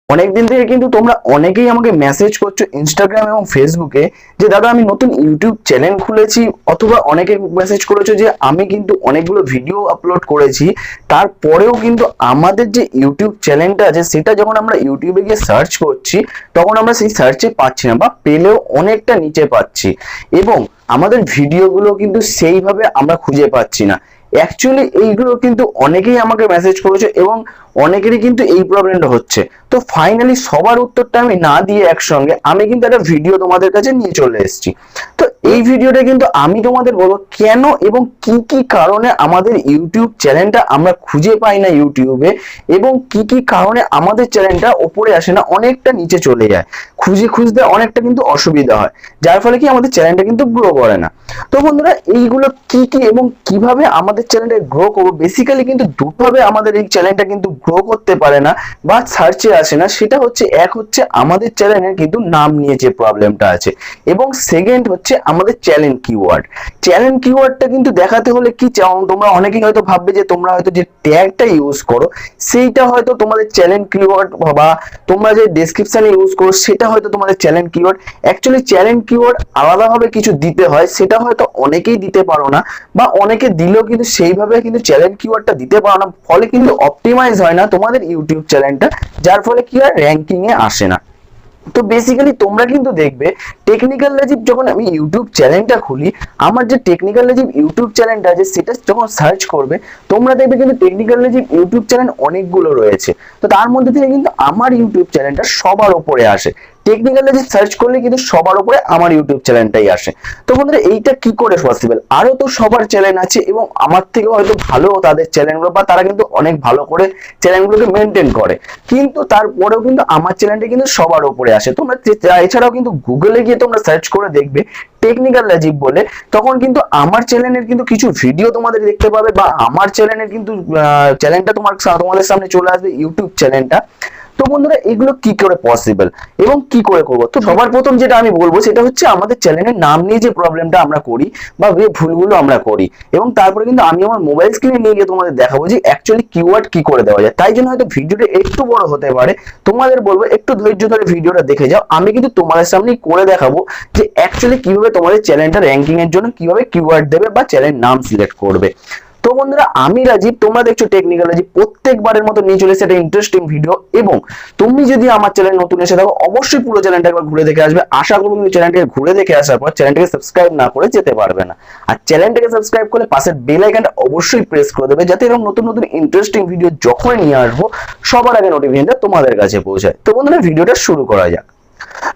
অনেকদিন থেকে কিন্তু তোমরা অনেকেই আমাকে মেসেজ করছো ইনস্টাগ্রাম এবং ফেসবুকে যে দাদা আমি নতুন ইউটিউব চ্যানেল খুলেছি, অথবা অনেকে মেসেজ করেছো যে আমি কিন্তু অনেকগুলো ভিডিও আপলোড করেছি, তারপরেও কিন্তু আমাদের যে ইউটিউব চ্যানেলটা আছে সেটা যখন আমরা ইউটিউবে গিয়ে সার্চ করছি তখন আমরা সেই সার্চে পাচ্ছি না, বা পেলেও অনেকটা নিচে পাচ্ছি, এবং আমাদের ভিডিওগুলো কিন্তু সেইভাবে আমরা খুঁজে পাচ্ছি না। অ্যাকচুয়ালি এইগুলো কিন্তু অনেকেই আমাকে মেসেজ করেছে এবং অনেকেরই কিন্তু এই প্রবলেমটা হচ্ছে। তো ফাইনালি সবার উত্তরটা আমি না দিয়ে একসঙ্গে আমি কিন্তু একটা ভিডিও তোমাদের কাছে নিয়ে চলে এসেছি। তো এই ভিডিওটা কিন্তু আমি তোমাদের বলবো কেন এবং কি কি কারণে আমাদের ইউটিউব চ্যানেলটা আমরা খুঁজে পাই না ইউটিউবে, এবং কি কি কারণে আমাদের চ্যানেলটা ওপরে আসে না, অনেকটা নিচে চলে যায়, খুঁজে খুঁজতে অনেকটা কিন্তু অসুবিধা হয়, যার ফলে কি আমাদের চ্যানেলটা কিন্তু গ্রো করে না। তো বন্ধুরা, এইগুলো কি কি এবং কিভাবে আমাদের চ্যানেলটা গ্রো করবো, বেসিক্যালি কিন্তু দুভাবে আমাদের এই চ্যানেলটা কিন্তু গ্রো করতে পারে না বা সার্চে আসে না। সেটা হচ্ছে, এক হচ্ছে আমাদের চ্যানেলের কিন্তু নাম নিয়ে যে প্রবলেমটা আছে, এবং সেকেন্ড হচ্ছে আমাদের চ্যানেল কিওয়ার্ড। চ্যানেল কিওয়ার্ডটা কিন্তু দেখাতে হলে কি চাও, তোমরা অনেকেই হয়তো ভাববে যে তোমরা হয়তো যে ট্যাগটা ইউজ করো সেইটা হয়তো তোমাদের চ্যানেল কিওয়ার্ড, বা তোমরা যে ডেসক্রিপশনে ইউজ করো সেটা হয়তো তোমাদের channel keyword. Actually channel keyword আলাদাভাবে কিছু দিতে হয়, সেটা হয়তো অনেকেই দিতে পারো না, বা অনেকে দিলেও কিন্তু সেইভাবে কিন্তু চ্যানেল কিওয়ার্ডটা দিতে পারো না, ফলে কিন্তু অপটিমাইজ হয় না তোমাদের ইউটিউব চ্যানেলটা, যার ফলে কি হয়, র্যাঙ্কিং এ আসে না। তো বেসিক্যালি তোমরা কিন্তু দেখবে টেকনিক্যাল রাজীব যখন আমি ইউটিউব চ্যানেলটা খুলি, আমার যে টেকনিক্যাল রাজীব ইউটিউব চ্যানেলটা আছে সেটা যখন সার্চ করবে তোমরা দেখবে কিন্তু টেকনিক্যাল রাজীব ইউটিউব চ্যানেল অনেকগুলো রয়েছে। তো তার মধ্যে থেকে কিন্তু আমার ইউটিউব চ্যানেলটা সবার উপরে আসে, টেকনিক্যাল রাজীব সার্চ করলে কিন্তু সবার উপরে আমার ইউটিউব চ্যানেলটাই আসে। তো বন্ধুরা, এইটা কি করে পসিবল? আরো তো সবার চ্যানেল আছে এবং আমার থেকে হয়তো ভালো তাদের চ্যানেলগুলো, বা তারা কিন্তু অনেক ভালো করে চ্যানেলগুলোকে মেনটেন করে, কিন্তু তারপরেও কিন্তু আমার চ্যানেলটা কিন্তু সবার উপরে আসে। তোমরা এছাড়াও কিন্তু গুগলে গিয়ে তোমরা সার্চ করে দেখবে টেকনিক্যাল রাজীব বলে, তখন কিন্তু আমার চ্যানেলের কিন্তু কিছু ভিডিও তোমাদের দেখতে পাবে, বা আমার চ্যানেলের কিন্তু চ্যানেলটা তোমাদের সামনে চলে আসবে, ইউটিউব চ্যানেলটা। তো বন্ধুরা, এগুলো কি করে পসিবল এবং কি করে করবো? তো সবার প্রথম যেটা আমি বলবো সেটা হচ্ছে আমাদের চ্যানেলের নাম নিয়ে যে প্রবলেমটা আমরা করি বা যে ভুলগুলো আমরা করি, এবং তারপরে কিন্তু আমি আমার মোবাইল স্ক্রিনে নিয়ে গিয়ে তোমাদের দেখাবো যে অ্যাকচুয়ালি কিওয়ার্ড কি করে দেওয়া যায়। তাই জন্য হয়তো ভিডিওটা একটু বড় হতে পারে, তোমাদের বলবো একটু ধৈর্য ধরে ভিডিওটা দেখে যাও। আমি কিন্তু তোমাদের সামনে করে দেখাবো যে অ্যাকচুয়ালি কিভাবে তোমাদের চ্যানেলটা র্যাঙ্কিং এর জন্য কিভাবে কিওয়ার্ড দেবে বা চ্যানেল নাম সিলেক্ট করবে। তো বন্ধুরা, আমি রাজীব, তোমরা দেখছো টেকনিক্যাল রাজীব, প্রত্যেকবারের মতো নিয়ে চলে এসেছে একটা ইন্টারেস্টিং ভিডিও। এবং তুমি যদি আমার চ্যানেল নতুন এসে থাকো অবশ্যই পুরো চ্যানেলটা একবার ঘুরে দেখে আসবে। আশা করবো কিন্তু চ্যানেলটাকে ঘুরে দেখে আসার পর চ্যানেলটাকে সাবস্ক্রাইব না করে যেতে পারবে না। আর চ্যানেলটাকে সাবস্ক্রাইব করলে পাশের বেল আইকনটা অবশ্যই প্রেস করে দেবে, যাতে এরকম নতুন নতুন ইন্টারেস্টিং ভিডিও যখনই নিয়ে আসবো সবার আগে নোটিফিকেশনটা তোমাদের কাছে পৌঁছায়। তো বন্ধুরা, ভিডিওটা শুরু করা যাক।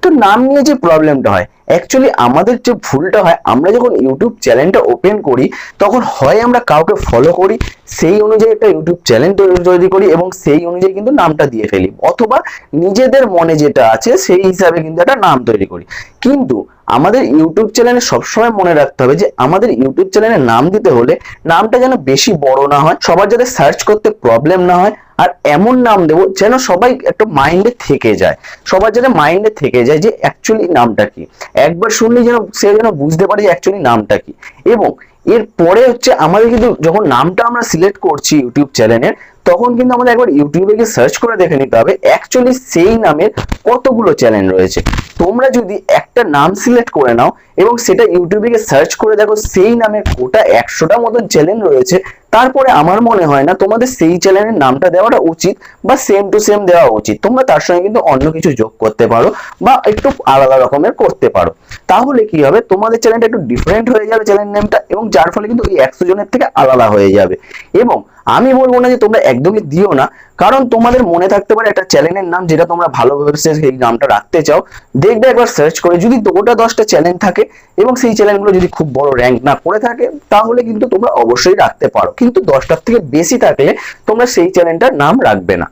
তো নাম নিয়ে যে প্রবলেমটা হয়, অ্যাকচুয়ালি আমাদের যে ভুলটা হয়, আমরা যখন ইউটিউব চ্যানেলটা ওপেন করি তখন হয় আমরা কাউকে ফলো করি, সেই অনুযায়ী একটা ইউটিউব চ্যানেল তৈরি করি এবং সেই অনুযায়ী কিন্তু নামটা দিয়ে ফেলি, অথবা নিজেদের মনে যেটা আছে সেই হিসাবে কিন্তু একটা নাম তৈরি করি। কিন্তু আমাদের ইউটিউব চ্যানেলে সবসময় মনে রাখতে হবে যে আমাদের ইউটিউব চ্যানেলে নাম দিতে হলে নামটা যেন বেশি বড় না হয়, সবার যাতে সার্চ করতে প্রবলেম না হয়, আর এমন নাম দেবো যেন সবাই একটু মাইন্ডে থেকে যায়, সবার যেন মাইন্ডে থেকে যায় যে অ্যাকচুয়ালি নামটা কি, একবার শুনলেই যেন সে যেন বুঝতে পারে যে অ্যাকচুয়ালি নামটা কি। এবং এরপরে হচ্ছে আমাদের কিন্তু যখন নামটা আমরা সিলেক্ট করছি ইউটিউব চ্যানেলের, তখন কিন্তু আমাদের একবার ইউটিউবে গিয়ে সার্চ করে দেখে নিতে হবে অ্যাকচুয়ালি সেই নামের কতগুলো চ্যানেল রয়েছে। তোমরা যদি একটা নাম সিলেক্ট করে নাও এবং সেটা ইউটিউবে গিয়ে সার্চ করে দেখো সেই নামের গোটা 100টা মতন চ্যানেল রয়েছে, তারপরে আমার মনে হয় না তোমাদের সেই চ্যানেলের নামটা দেওয়াটা উচিত, বা সেম টু সেম দেওয়া উচিত। তোমরা তার সঙ্গে কিন্তু অন্য কিছু যোগ করতে পারো বা একটু আলাদা রকমের করতে পারো, তাহলে কি হবে, তোমাদের চ্যানেলটা একটু ডিফারেন্ট হয়ে যাবে চ্যানেল নেমটা, এবং যার ফলে কিন্তু এই 100 জনের থেকে আলাদা হয়ে যাবে। এবং আমি বলবো না যে তোমরা একদমই দিও না, কারণ তোমাদের মনে থাকতে পারে একটা চ্যানেলের নাম যেটা তোমরা ভালোভাবে সেই নামটা রাখতে চাও, দেখবে একবার সার্চ করে যদি গোটা 10টা চ্যানেল থাকে এবং সেই চ্যানেলগুলো যদি খুব বড় র্যাঙ্ক না করে থাকে, তাহলে কিন্তু তোমরা অবশ্যই রাখতে পারো, কিন্তু 10টার থেকে বেশি থাকলে তোমরা সেই চ্যানেলটার নাম রাখবে না।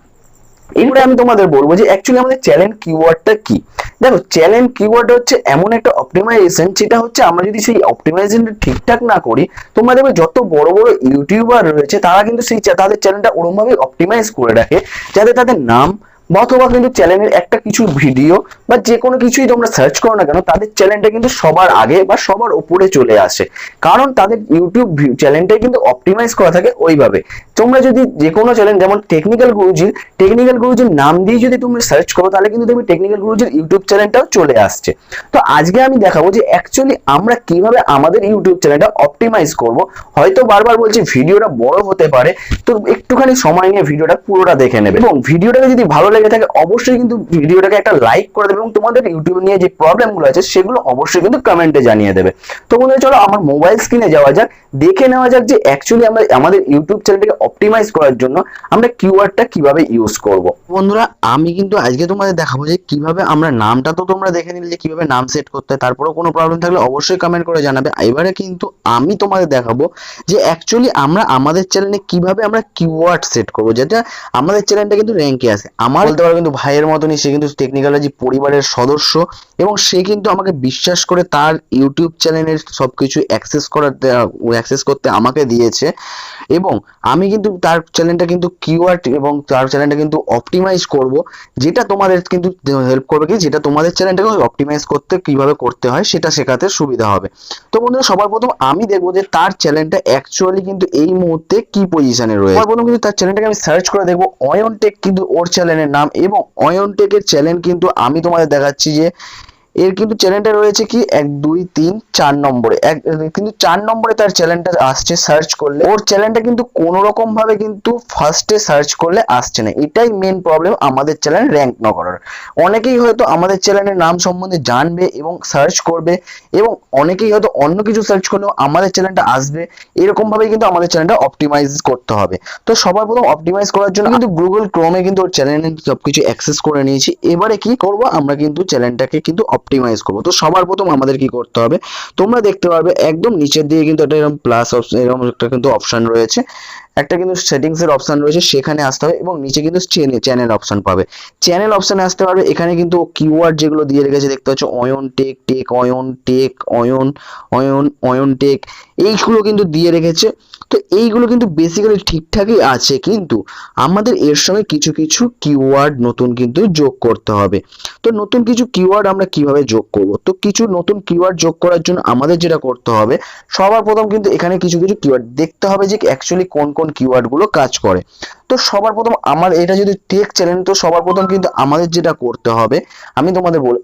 এরপরে আমি তোমাদের বলবো যে অ্যাকচুয়ালি আমাদের চ্যানেল কিওয়ার্ডটা কি। দেখো, চ্যানেল কিওয়ার্ড হচ্ছে এমন একটা অপটিমাইজেশন, যেটা হচ্ছে আমরা যদি সেই অপটিমাইজেশনটা ঠিকঠাক না করি, তোমরা দেখবে যত বড় বড় ইউটিউবার রয়েছে তারা কিন্তু সেই তাদের চ্যানেলটা ওরকম ভাবে অপটিমাইজ করে রাখে যাতে তাদের নাম অথবা কিন্তু চ্যানেলের একটা কিছু ভিডিও বা যে কোনো কিছুই তোমরা সার্চ করো না কেন, তাদের চ্যানেলটা কিন্তু সবার আগে বা সবার উপরে চলে আসে, কারণ তাদের ইউটিউব চ্যানেলটাই কিন্তু অপটিমাইজ করা থাকে ওইভাবে। তোমরা যদি যে কোনো চ্যানেল যেমন টেকনিক্যাল গুরুজির নাম দিয়ে যদি তুমি সার্চ করো, তাহলে কিন্তু দেখবে টেকনিক্যাল গুরুজির ইউটিউব চ্যানেলটাও চলে আসছে। তো আজকে আমি দেখাবো যে অ্যাকচুয়ালি আমরা কিভাবে আমাদের ইউটিউব চ্যানেলটা অপটিমাইজ করব। হয়তো বারবার বলছি ভিডিওটা বড় হতে পারে, তো একটুখানি সময় নিয়ে ভিডিওটা পুরোটা দেখে নেবে, এবং ভিডিওটাকে যদি ভালো লেগে থাকে অবশ্যই কিন্তু ভিডিওটাকে একটা লাইক করে দেবে, এবং তোমাদের ইউটিউব নিয়ে যে প্রবলেমগুলো আছে সেগুলো অবশ্যই কিন্তু কমেন্টে জানিয়ে দেবে। তো বন্ধুরা চলো আমার মোবাইল স্ক্রিনে যাওয়া যাক, দেখে নেওয়া যাক যে অ্যাকচুয়ালি আমরা আমাদের ইউটিউব চ্যানেলটাকে অপটিমাইজ করার জন্য আমরা কিওয়ার্ডটা কিভাবে ইউজ করব। বন্ধুরা আমি কিন্তু আজকে তোমাদের দেখাবো যে কিভাবে আমরা নামটা, তো তোমরা দেখে নিলে যে কিভাবে নাম সেট করতে হয়, তারপরেও কোনো প্রবলেম থাকলে অবশ্যই কমেন্ট করে জানাবে। এবারে কিন্তু আমি তোমাদের দেখাবো যে অ্যাকচুয়ালি আমরা আমাদের চ্যানেলে কিভাবে আমরা কিওয়ার্ড সেট করব, যেটা আমাদের চ্যানেলটা কিন্তু র্যাঙ্কে আসে। আমার বলতে পারো কিন্তু ভাইয়ের মতনই, সে কিন্তু টেকনিক্যালজি পরিবারের সদস্য, এবং সে কিন্তু আমাকে বিশ্বাস করে তার ইউটিউব চ্যানেলের সবকিছু অ্যাক্সেস করতে আমাকে দিয়েছে, এবং আমি কিন্তু তার চ্যানেলটা কিন্তু কিওয়ার্ড এবং তার চ্যানেলটা কিন্তু অপটিমাইজ করব, যেটা তোমাদের কিন্তু হেল্প করবে, কি যেটা তোমাদের চ্যানেলটাকে অপটিমাইজ করতে কিভাবে করতে হয় সেটা শেখাতে সুবিধা হবে। তো বন্ধুরা সবার প্রথম আমি দেখবো যে তার চ্যানেলটা অ্যাকচুয়ালি কিন্তু এই মুহূর্তে কি পজিশনে রয়েছে। সবার প্রথম কিন্তু তার চ্যানেলটাকে আমি সার্চ করে দেখবো, অয়ন টেক কিন্তু ওর চ্যানেলের নাম, এবং অয়ন টেকের চ্যানেল কিন্তু আমি তোমাদের দেখাচ্ছি যে এর কিন্তু চ্যানেলটা রয়েছে কি 1 2 3 4 নম্বরে, কিন্তু 4 নম্বরে তার চ্যানেলটা আসছে। সার্চ করলে ওর চ্যানেলটা কিন্তু কোনো রকম ভাবে কিন্তু ফার্স্টে সার্চ করলে আসছে না, এটাই মেন প্রবলেম আমাদের চ্যানেল র্যাঙ্ক না করার। অনেকেই হয়তো আমাদের চ্যানেলের নাম সম্বন্ধে জানবে এবং সার্চ করবে, এবং অনেকেই হয়তো অন্য কিছু সার্চ করলেও আমাদের চ্যানেলটা আসবে, এরকম ভাবে কিন্তু আমাদের চ্যানেলটা অপটিমাইজ করতে হবে। তো সবার প্রথম অপটিমাইজ করার জন্য কিন্তু গুগল ক্রোমে কিন্তু ওর চ্যানেলের সবকিছু অ্যাক্সেস করে নিয়েছি। এবারে কি করব, আমরা কিন্তু চ্যানেলটাকে কিন্তু অপটিমাইজ করব। তো সবার প্রথম আমাদের কি করতে হবে, তোমরা দেখতে পারবে একদম নিচের দিকে কিন্তু একটা এরকম প্লাস অপশন, এরকম একটা কিন্তু অপশন রয়েছে, একটা কিন্তু সেটিংস এর অপশন রয়েছে, সেখানে আসতে হবে, এবং নিচে কিন্তু চ্যানেল অপশন পাবে। চ্যানেল অপশনে আসতে পারবে, এখানে কিন্তু কিওয়ার্ড যেগুলো দিয়ে রেখেছে দেখতে পাচ্ছ, Ayan tech, Ayan tech, Ayan Ayan Ayan tech, এইগুলো কিন্তু দিয়ে রেখেছে। তো এইগুলো কিন্তু বেসিক্যালি ঠিকঠাকই আছে, কিন্তু আমাদের এর সঙ্গে কিছু কিছু কিওয়ার্ড নতুন কিন্তু যোগ করতে হবে। তো নতুন কিছু কিওয়ার্ড আমরা কিভাবে যোগ করব, তো কিছু নতুন কিওয়ার্ড যোগ করার জন্য আমাদের যেটা করতে হবে, সবার প্রথম কিন্তু এখানে কিছু কিছু কিওয়ার্ড দেখতে হবে যে অ্যাকচুয়ালি কোন কোন কিওয়ার্ড গুলো কাজ করে। তো সবার প্রথম আমার এটা যদি টেক চ্যানেল, তো সবার প্রথম কিন্তু আমাদের যেটা করতে হবে, আমি তোমাদের বল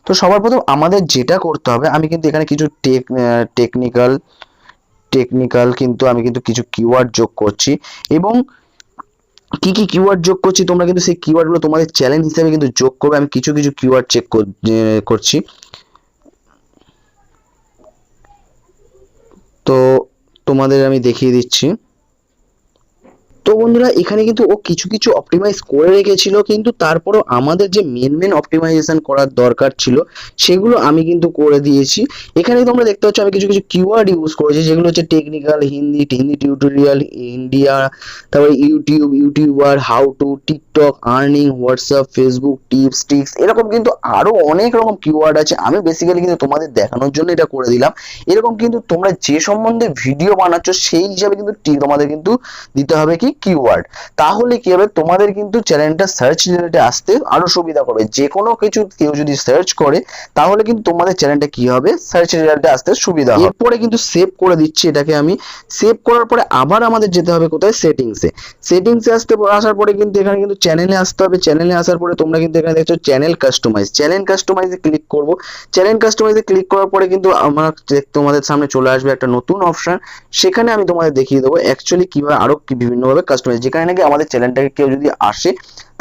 তো সবার প্রথম আমাদের যেটা করতে হবে, আমি কিন্তু এখানে কিছু টেকনিক্যাল টেকনিক্যাল কিন্তু আমি কিন্তু কিছু কিওয়ার্ড যোগ করছি, এবং কি কি কিওয়ার্ড যোগ করছি তোমরা কিন্তু সেই কিওয়ার্ড গুলো তোমাদের চ্যালেঞ্জ হিসেবে কিন্তু যোগ করবে। আমি কিছু কিছু কিওয়ার্ড করছি। তো তোমাদের আমি দেখিয়ে দিচ্ছি। তো বন্ধুরা এখানে কিন্তু ও কিছু কিছু অপটিমাইজ করে রেখেছিল, কিন্তু তারপরও আমাদের যে মেন অপটিমাইজেশন করার দরকার ছিল সেগুলো আমি কিন্তু করে দিয়েছি। এখানে তোমরা দেখতে পাচ্ছ আমি কিছু কিছু কিওয়ার্ড ইউজ করেছি, যেগুলো হচ্ছে টেকনিক্যাল, হিন্দি টিউটোরিয়াল, ইন্ডিয়া, তারপরে YouTuber, how to, TikTok, earning, WhatsApp, Facebook, tips, এরকম কিন্তু আরো অনেক রকম কিওয়ার্ড আছে। আমি বেসিক্যালি কিন্তু তোমাদের দেখানোর জন্য এটা করে দিলাম। এরকম কিন্তু তোমরা যে সম্বন্ধে ভিডিও বানাচ্ছ সেই হিসাবে কিন্তু তোমাদের কিন্তু দিতে হবে কি কিওয়ার্ড, তাহলে কি হবে, তোমাদের কিন্তু চ্যানেলটা সার্চ রিলেটে আসতে আরো সুবিধা করবে। যে কোনো কিছু কেউ যদি সার্চ করে তাহলে কিন্তু তোমাদের চ্যানেলটা কি হবে, সার্চ রিলেটে আসতে সুবিধা হবে। এরপরে কিন্তু সেভ করে দিচ্ছি এটাকে আমি। সেভ করার পরে আবার আমাদের যেতে হবে কোথায়, সেটিংসে আসার পরে কিন্তু এখানে কিন্তু চ্যানেলে আসতে হবে। চ্যানেলে আসার পরে তোমরা কিন্তু এখানে দেখছো চ্যানেল কাস্টমাইজে ক্লিক করব। চ্যানেল কাস্টমাইজে ক্লিক করার পরে কিন্তু আমার তোমাদের সামনে চলে আসবে একটা নতুন অপশন, সেখানে আমি তোমাদের দেখিয়ে দেবো অ্যাকচুয়ালি কিভাবে আরো বিভিন্নভাবে কাস্টমাইজ, যেখানে নাকি আমাদের চ্যানেলটাকে কেউ যদি আসে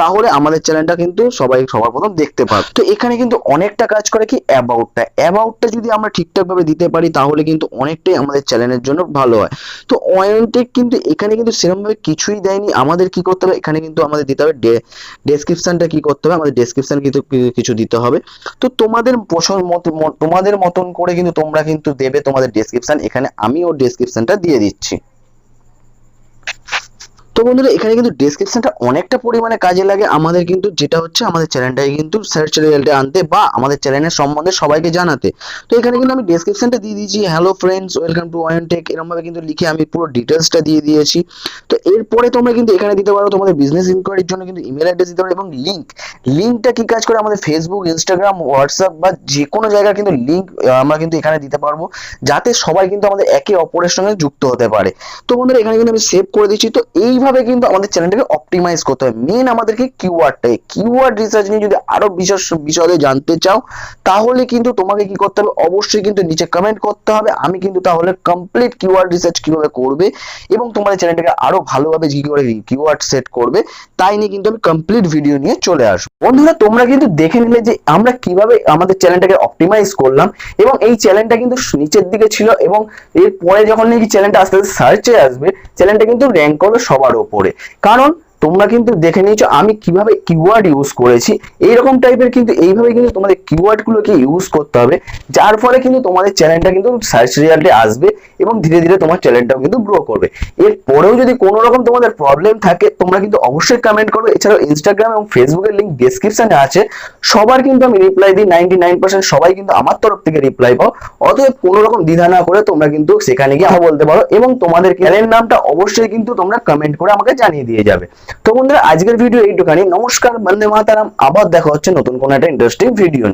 তাহলে আমাদের চ্যানেলটা কিন্তু সবার প্রথম দেখতে পাবে। তো এখানে কিন্তু অনেকটা কাজ করে কি অ্যাবাউটটা যদি আমরা ঠিকঠাক ভাবে দিতে পারি তাহলে কিন্তু অনেকটাই আমাদের চ্যানেলের জন্য ভালো হয়। তো অয়েন্টেক কিন্তু এখানে কিন্তু সেরকম ভাবে কিছুই দেয়নি, আমাদের কি করতে হবে, এখানে কিন্তু আমাদের দিতে হবে ডেসক্রিপশনটা কি করতে হবে, আমাদের ডেসক্রিপশন কিন্তু কিছু দিতে হবে। তো তোমাদের তোমাদের মতন করে কিন্তু তোমরা কিন্তু দেবে তোমাদের ডেসক্রিপশন, এখানে আমি ওর ডেসক্রিপশনটা দিয়ে দিচ্ছি। তো বন্ধুরা এখানে কিন্তু ডেসক্রিপশনটা অনেকটা পরিমাণে কাজে লাগে আমাদের, কিন্তু যেটা হচ্ছে আমাদের চ্যানেলটাকে কিন্তু সার্চ রেজাল্টে আনতে বা আমাদের চ্যানেলের সম্বন্ধে সবাইকে জানাতে। তো এখানে কিন্তু আমি ডেসক্রিপশনটা দিয়ে দিয়েছি, হ্যালো ফ্রেন্ডস ওয়েলকাম টু ওয়ানটেক, এরকম ভাবে কিন্তু লিখে আমি পুরো ডিটেলসটা দিয়ে দিয়েছি। তো এরপরে তোমরা কিন্তু এখানে দিতে পারো তোমাদের বিজনেস ইনকোয়ারির জন্য কিন্তু ইমেল অ্যাড্রেস দিতে পারো এবং লিঙ্কটা কি কাজ করে, আমাদের ফেসবুক ইনস্টাগ্রাম হোয়াটসঅ্যাপ বা যে কোনো জায়গার কিন্তু লিঙ্ক আমরা কিন্তু এখানে দিতে পারবো, যাতে সবাই কিন্তু আমাদের একে অপরের সঙ্গে যুক্ত হতে পারে। তো বন্ধুরা এখানে কিন্তু আমি সেভ করে দিচ্ছি। তো এইভাবে কিন্তু আমাদের চ্যানেলটাকে অপটিমাইজ করতে হবে। মেন আমাদেরকে কিওয়ার্ড রিসার্চ নিয়ে যদি আরো বিশদে জানতে চাও, তাহলে কিন্তু তোমাকে কি করতে হবে, অবশ্যই কিন্তু নিচে কমেন্ট করতে হবে। আমি কিন্তু তাহলে কমপ্লিট কিওয়ার্ড রিসার্চ কিভাবে করবে এবং তোমাদের চ্যানেলটাকে আরো ভালোভাবে কি করে কিওয়ার্ড সেট করবে, তাই নিয়ে কিন্তু আমি কমপ্লিট ভিডিও নিয়ে চলে আসবো। বন্ধুরা তোমরা কিন্তু দেখে নিলে যে আমরা কিভাবে আমাদের চ্যানেলটাকে অপটিমাইজ করলাম, এবং এই চ্যানেলটা কিন্তু নিচের দিকে ছিল এবং এরপরে যখন নাকি চ্যানেলটা আস্তে আস্তে সার্চে আসবে, চ্যানেলটা কিন্তু র্যাঙ্ক করবে সবার উপরে। কারণ তোমরা কিন্তু দেখে নিয়েছো আমি কিভাবে কিওয়ার্ড ইউজ করেছি, এইরকম টাইপের কিন্তু এইভাবে কিন্তু তোমাদের কিওয়ার্ড গুলোকে ইউজ করতে হবে, যার ফলে কিন্তু তোমাদের চ্যানেলটা কিন্তু সার্চ রেজাল্টে আসবে এবং ধীরে ধীরে তোমার চ্যানেলটাও কিন্তু গ্রো করবে। এরপরেও যদি কোনো রকম তোমাদের প্রবলেম থাকে তোমরা কিন্তু অবশ্যই কমেন্ট করবে। এছাড়াও ইনস্টাগ্রাম এবং ফেসবুকের লিঙ্ক ডেসক্রিপশনে আছে, সবার কিন্তু আমি রিপ্লাই দিই, 99% সবাই কিন্তু আমার তরফ থেকে রিপ্লাই পাও। অতএব কোনো রকম দ্বিধা না করে তোমরা কিন্তু সেখানে গিয়ে বলতে পারো এবং তোমাদের চ্যানেলের নামটা অবশ্যই কিন্তু তোমরা কমেন্ট করে আমাকে জানিয়ে দিয়ে যাবে। তো বন্ধুরা আজকের ভিডিও এইটুখানি। নমস্কার, বন্দে মাতারাম। আবার দেখা হচ্ছে নতুন কোনো একটা ইন্টারেস্টিং ভিডিও নিয়ে।